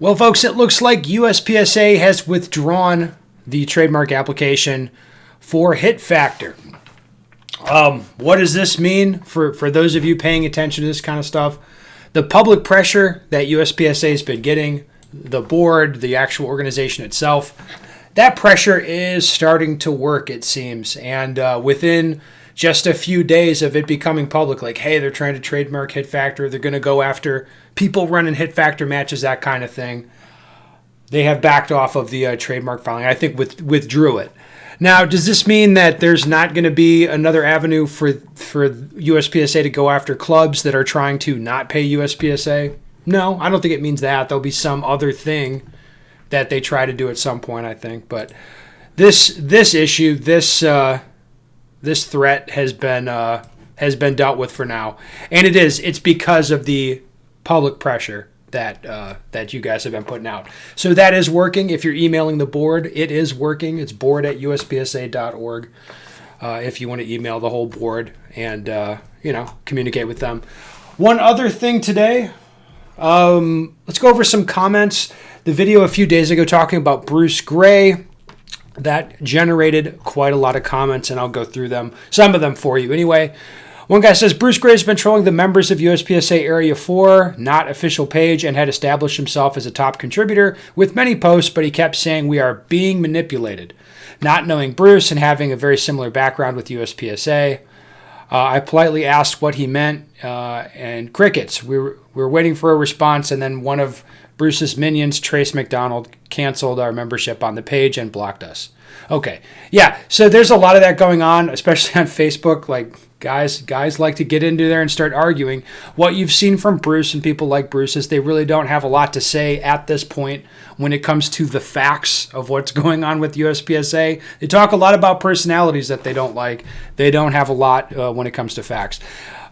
Well, folks, it looks like USPSA has withdrawn the trademark application for Hit Factor. What does this mean for those of you paying attention to this kind of stuff? The public pressure that USPSA has been getting, the board, the actual organization itself, that pressure is starting to work, it seems. And within just a few days of it becoming public, like, hey, they're trying to trademark Hit Factor, they're going to go after people running Hit Factor matches, that kind of thing. They have backed off of the trademark filing. I think withdrew it. Now, does this mean that there's not going to be another avenue for USPSA to go after clubs that are trying to not pay USPSA? No, I don't think it means that. There'll be some other thing that they try to do at some point, I think. But this issue, this threat has been dealt with for now, and it's because of the public pressure that you guys have been putting out. So that is working. If you're emailing the board, it is working. It's board@uspsa.org. If you want to email the whole board and communicate with them. One other thing today, let's go over some comments. The video a few days ago talking about Bruce Gray, that generated quite a lot of comments, and I'll go through them, some of them for you anyway. One guy says, Bruce Gray has been trolling the members of USPSA Area 4, not official page, and had established himself as a top contributor with many posts, but he kept saying we are being manipulated. Not knowing Bruce and having a very similar background with USPSA, I politely asked what he meant, and crickets. We were waiting for a response, and then one of Bruce's minions, Trace McDonald, canceled our membership on the page and blocked us. Okay, yeah, so there's a lot of that going on, especially on Facebook. Like, guys like to get into there and start arguing. What you've seen from Bruce and people like Bruce is they really don't have a lot to say at this point when it comes to the facts of what's going on with USPSA. They talk a lot about personalities that they don't like. They don't have a lot when it comes to facts.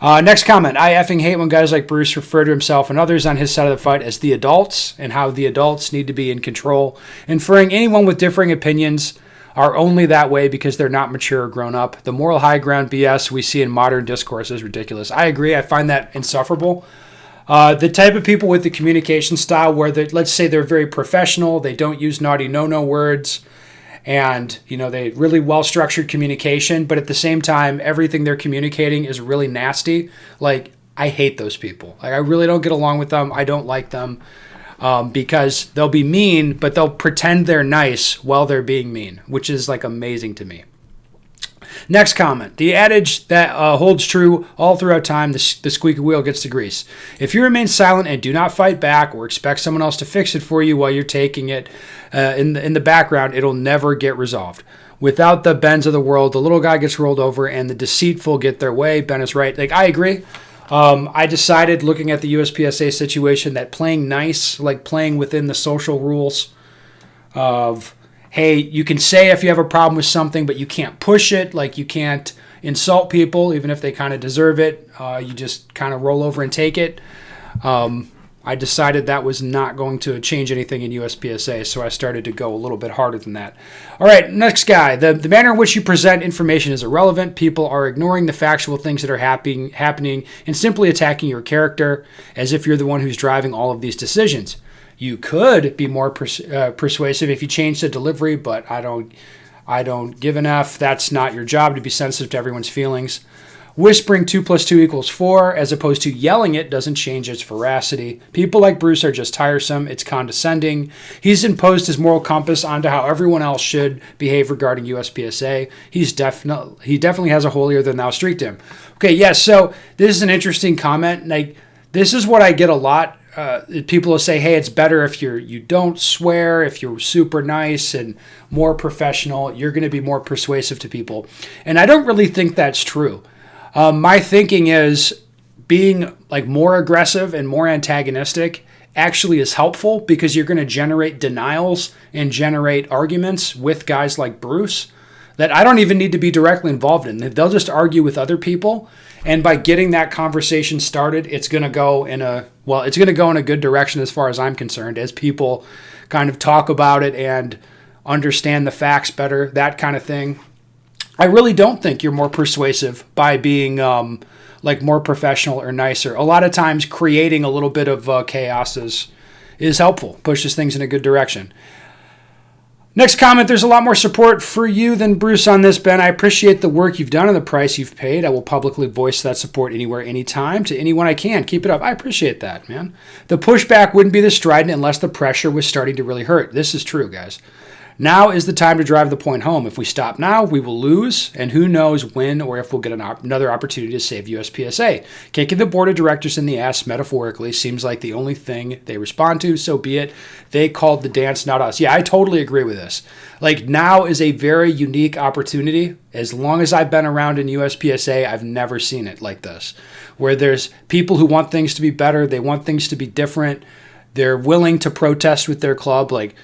Next comment. I effing hate when guys like Bruce refer to himself and others on his side of the fight as the adults and how the adults need to be in control, inferring anyone with differing opinions are only that way because they're not mature or grown up. The moral high ground BS we see in modern discourse is ridiculous. I agree. I find that insufferable. The type of people with the communication style where let's say they're very professional, they don't use naughty no-no words, and they really well-structured communication, but at the same time, everything they're communicating is really nasty. Like, I hate those people. Like, I really don't get along with them. I don't like them. Because they'll be mean, but they'll pretend they're nice while they're being mean, which is like amazing to me. Next comment. The adage that holds true all throughout time, the squeaky wheel gets the grease. If you remain silent and do not fight back or expect someone else to fix it for you while you're taking it in the background, it'll never get resolved. Without the Bens of the world, the little guy gets rolled over and the deceitful get their way. Ben is right. Like, I agree. I decided, looking at the USPSA situation, that playing nice, like playing within the social rules of, hey, you can say if you have a problem with something, but you can't push it. Like, you can't insult people, even if they kind of deserve it. You just kind of roll over and take it. I decided that was not going to change anything in USPSA, so I started to go a little bit harder than that. All right, next guy. The manner in which you present information is irrelevant. People are ignoring the factual things that are happening and simply attacking your character as if you're the one who's driving all of these decisions. You could be more persuasive if you change the delivery, but I don't give an F. That's not your job to be sensitive to everyone's feelings. Whispering 2 + 2 = 4 as opposed to yelling it doesn't change its veracity. People like Bruce are just tiresome. It's condescending. He's imposed his moral compass onto how everyone else should behave regarding USPSA. He definitely has a holier than thou streak to him. Okay, yes, so this is an interesting comment. Like, this is what I get a lot. People will say, hey, it's better if you don't swear, if you're super nice and more professional, you're going to be more persuasive to people. And I don't really think that's true. My thinking is being like more aggressive and more antagonistic actually is helpful because you're going to generate denials and generate arguments with guys like Bruce that I don't even need to be directly involved in. They'll just argue with other people. And by getting that conversation started, it's going to go in a good direction as far as I'm concerned, as people kind of talk about it and understand the facts better, that kind of thing. I really don't think you're more persuasive by being like more professional or nicer. A lot of times creating a little bit of chaos is helpful, pushes things in a good direction. Next comment, there's a lot more support for you than Bruce on this, Ben. I appreciate the work you've done and the price you've paid. I will publicly voice that support anywhere, anytime, to anyone I can. Keep it up. I appreciate that, man. The pushback wouldn't be this strident unless the pressure was starting to really hurt. This is true, guys. Now is the time to drive the point home. If we stop now, we will lose, and who knows when or if we'll get another opportunity to save USPSA. Kicking the board of directors in the ass, metaphorically, seems like the only thing they respond to, so be it. They called the dance, not us. Yeah, I totally agree with this. Like, now is a very unique opportunity. As long as I've been around in USPSA, I've never seen it like this, where there's people who want things to be better, they want things to be different, they're willing to protest with their club. Like,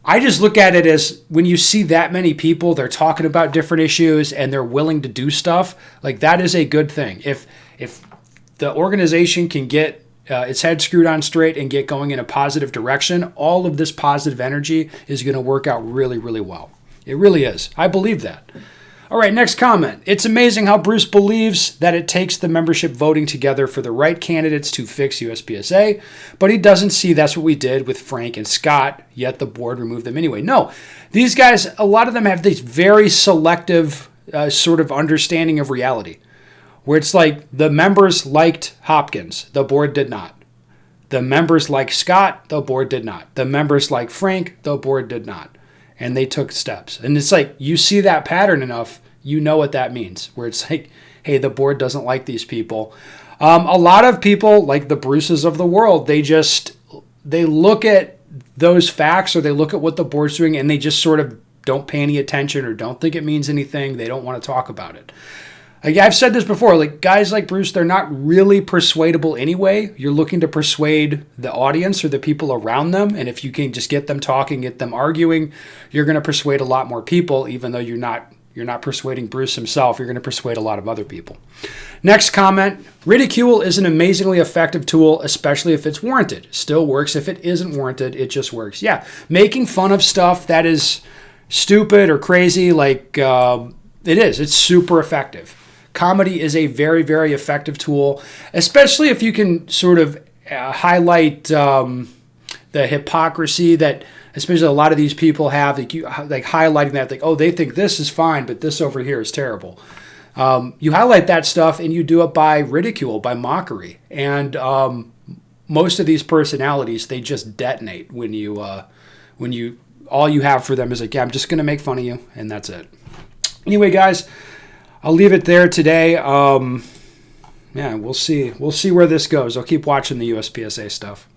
I just look at it as when you see that many people, they're talking about different issues and they're willing to do stuff, like that is a good thing. If the organization can get its head screwed on straight and get going in a positive direction, all of this positive energy is going to work out really, really well. It really is. I believe that. All right, next comment. It's amazing how Bruce believes that it takes the membership voting together for the right candidates to fix USPSA, but he doesn't see that's what we did with Frank and Scott, yet the board removed them anyway. No, these guys, a lot of them have this very selective sort of understanding of reality, where it's like the members liked Hopkins, the board did not. The members liked Scott, the board did not. The members liked Frank, the board did not. And they took steps. And it's like, you see that pattern enough, you know what that means. Where it's like, hey, the board doesn't like these people. A lot of people, like the Bruces of the world, they look at those facts or they look at what the board's doing and they just sort of don't pay any attention or don't think it means anything. They don't want to talk about it. Like I've said this before, like guys like Bruce, they're not really persuadable anyway. You're looking to persuade the audience or the people around them. And if you can just get them talking, get them arguing, you're going to persuade a lot more people, even though you're not persuading Bruce himself. You're going to persuade a lot of other people. Next comment, ridicule is an amazingly effective tool, especially if it's warranted. Still works if it isn't warranted. It just works. Yeah, making fun of stuff that is stupid or crazy, like it is. It's super effective. Comedy is a very, very effective tool, especially if you can sort of highlight the hypocrisy that especially a lot of these people have, like highlighting that, like, oh, they think this is fine, but this over here is terrible. You highlight that stuff and you do it by ridicule, by mockery. And most of these personalities, they just detonate when you all you have for them is like, yeah, I'm just going to make fun of you, and that's it. Anyway, guys, I'll leave it there today. Yeah, we'll see. We'll see where this goes. I'll keep watching the USPSA stuff.